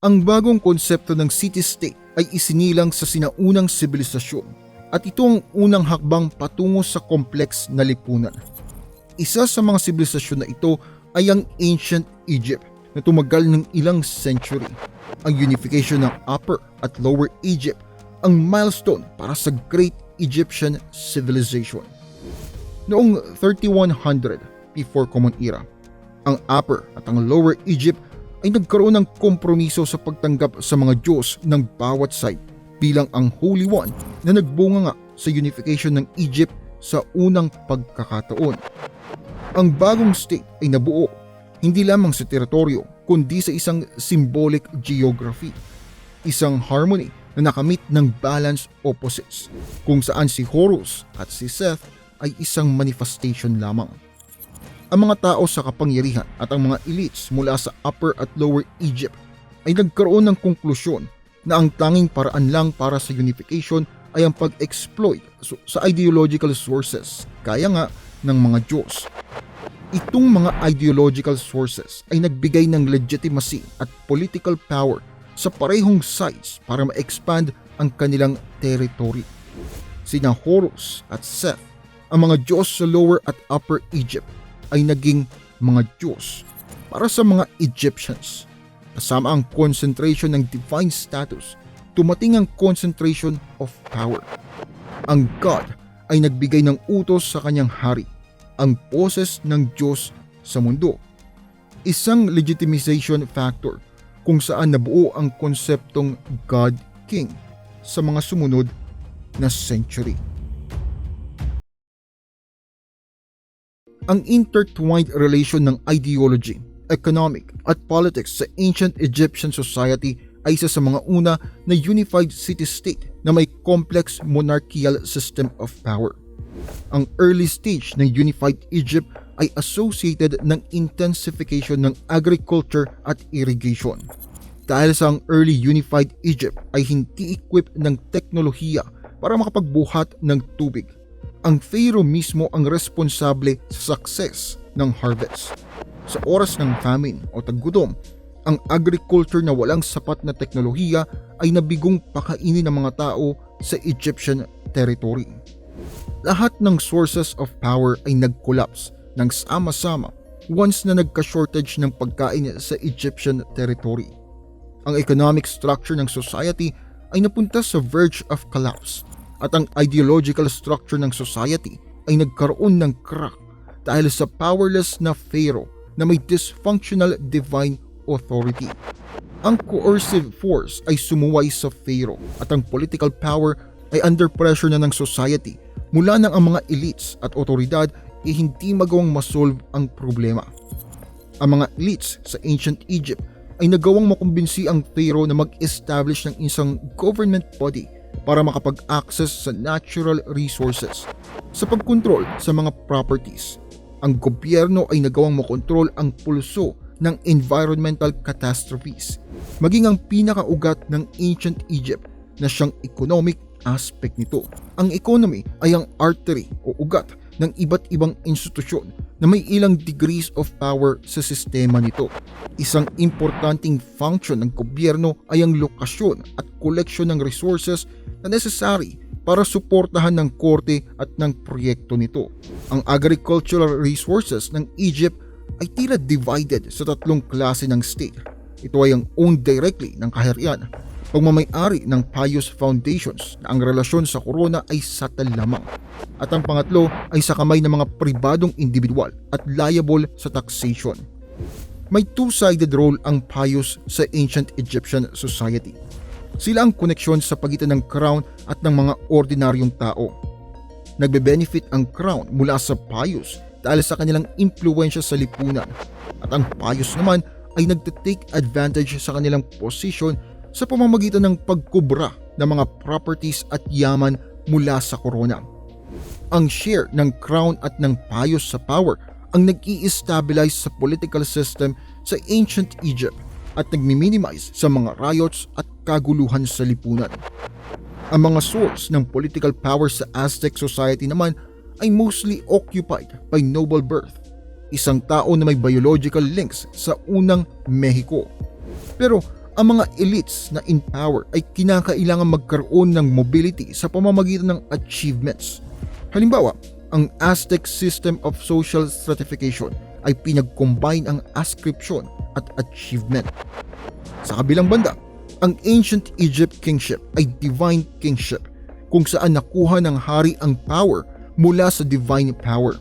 Ang bagong konsepto ng city-state ay isinilang sa sinaunang sibilisasyon at ito ang unang hakbang patungo sa kompleks na lipunan. Isa sa mga sibilisasyon na ito ay ang Ancient Egypt na tumagal ng ilang century. Ang unification ng Upper at Lower Egypt ang milestone para sa Great Egyptian Civilization. Noong 3100 before Common Era, ang Upper at ang Lower Egypt ay nagkaroon ng kompromiso sa pagtanggap sa mga Diyos ng bawat side bilang ang Holy One na nagbunga nga sa unification ng Egypt sa unang pagkakataon. Ang bagong state ay nabuo hindi lamang sa teritoryo kundi sa isang symbolic geography, isang harmony na nakamit ng balance opposites kung saan si Horus at si Seth ay isang manifestation lamang. Ang mga tao sa kapangyarihan at ang mga elites mula sa Upper at Lower Egypt ay nagkaroon ng konklusyon na ang tanging paraan lang para sa unification ay ang pag-exploit sa ideological sources kaya nga ng mga Diyos. Itong mga ideological sources ay nagbigay ng legitimacy at political power sa parehong sides para ma-expand ang kanilang territory. Sina Horus at Seth, ang mga Diyos sa Lower at Upper Egypt, ay naging mga Diyos para sa mga Egyptians. Kasama ang concentration ng divine status, tumating ang concentration of power. Ang God ay nagbigay ng utos sa kanyang hari, ang poses ng Diyos sa mundo. Isang legitimization factor kung saan nabuo ang konseptong God King sa mga sumunod na century. Ang intertwined relation ng ideology, economic at politics sa ancient Egyptian society ay isa sa mga una na unified city-state na may complex monarchical system of power. Ang early stage ng unified Egypt ay associated ng intensification ng agriculture at irrigation. Dahil sa ang early unified Egypt ay hindi equipped ng teknolohiya para makapagbuhat ng tubig, ang pharaoh mismo ang responsable sa success ng harvest. Sa oras ng famine o taggutom, ang agriculture na walang sapat na teknolohiya ay nabigong pakainin ng mga tao sa Egyptian territory. Lahat ng sources of power ay nag-collapse ng sama-sama once na nagka-shortage ng pagkain sa Egyptian territory. Ang economic structure ng society ay napunta sa verge of collapse at ang ideological structure ng society ay nagkaroon ng crack dahil sa powerless na pharaoh na may dysfunctional divine authority. Ang coercive force ay sumuway sa pharaoh at ang political power ay under pressure na ng society mula nang ang mga elites at otoridad ay hindi magawang masolve ang problema. Ang mga elites sa ancient Egypt ay nagawang makumbinsi ang pharaoh na mag-establish ng isang government body para makapag-access sa natural resources. Sa pagkontrol sa mga properties, ang gobyerno ay nagawang makontrol ang pulso ng environmental catastrophes, maging ang pinakaugat ng ancient Egypt na siyang economic aspect nito. Ang economy ay ang artery o ugat ng iba't ibang institusyon na may ilang degrees of power sa sistema nito. Isang importanteng function ng gobyerno ay ang lokasyon at koleksyon ng resources na necessary para suportahan ng korte at ng proyekto nito. Ang agricultural resources ng Egypt ay tila divided sa tatlong klase ng state. Ito ay ang owned directly ng kaharian, pagmamay-ari ng pious foundations na ang relasyon sa korona ay satal lamang, at ang pangatlo ay sa kamay ng mga pribadong individual at liable sa taxation. May two-sided role ang pious sa ancient Egyptian society. Sila ang koneksyon sa pagitan ng crown at ng mga ordinaryong tao. Nagbe-benefit ang crown mula sa pious dahil sa kanilang impluwensya sa lipunan, at ang pious naman ay nagte-take advantage sa kanilang position sa pamamagitan ng pagkubra ng mga properties at yaman mula sa korona. Ang share ng crown at ng pious sa power ang nag-i-stabilize sa political system sa ancient Egypt at nagmi-minimize sa mga riots at kaguluhan sa lipunan. Ang mga source ng political power sa Aztec society naman ay mostly occupied by noble birth, isang tao na may biological links sa unang Mexico. Pero Ang mga elites na in power ay kinakailangan magkaroon ng mobility sa pamamagitan ng achievements. Halimbawa, ang Aztec system of social stratification ay pinag-combine ang ascription at achievement. Sa kabilang banda, ang ancient Egypt kingship ay divine kingship kung saan nakuha ng hari ang power mula sa divine power.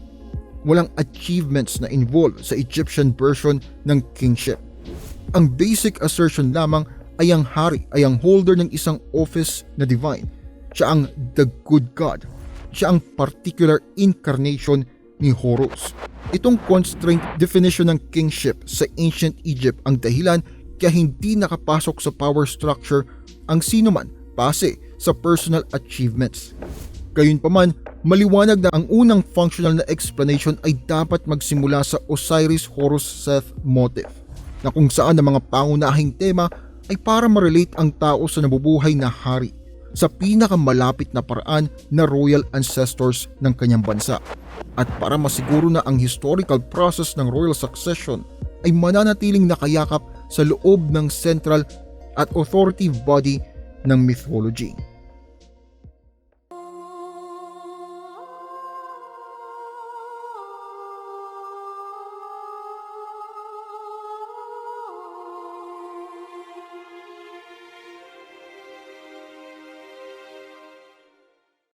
Walang achievements na involved sa Egyptian version ng kingship. Ang basic assertion lamang ay ang hari ay ang holder ng isang office na divine. Siya ang the good God. Siya ang particular incarnation ni Horus. Itong constraint definition ng kingship sa ancient Egypt ang dahilan kaya hindi nakapasok sa power structure ang sinuman base sa personal achievements. Gayunpaman, maliwanag na ang unang functional na explanation ay dapat magsimula sa Osiris-Horus-Seth motif, na kung saan ang mga pangunahing tema ay para ma-relate ang tao sa nabubuhay na hari sa pinakamalapit na paraan na royal ancestors ng kanyang bansa, at para masiguro na ang historical process ng royal succession ay mananatiling nakayakap sa loob ng central at authoritative body ng mythology.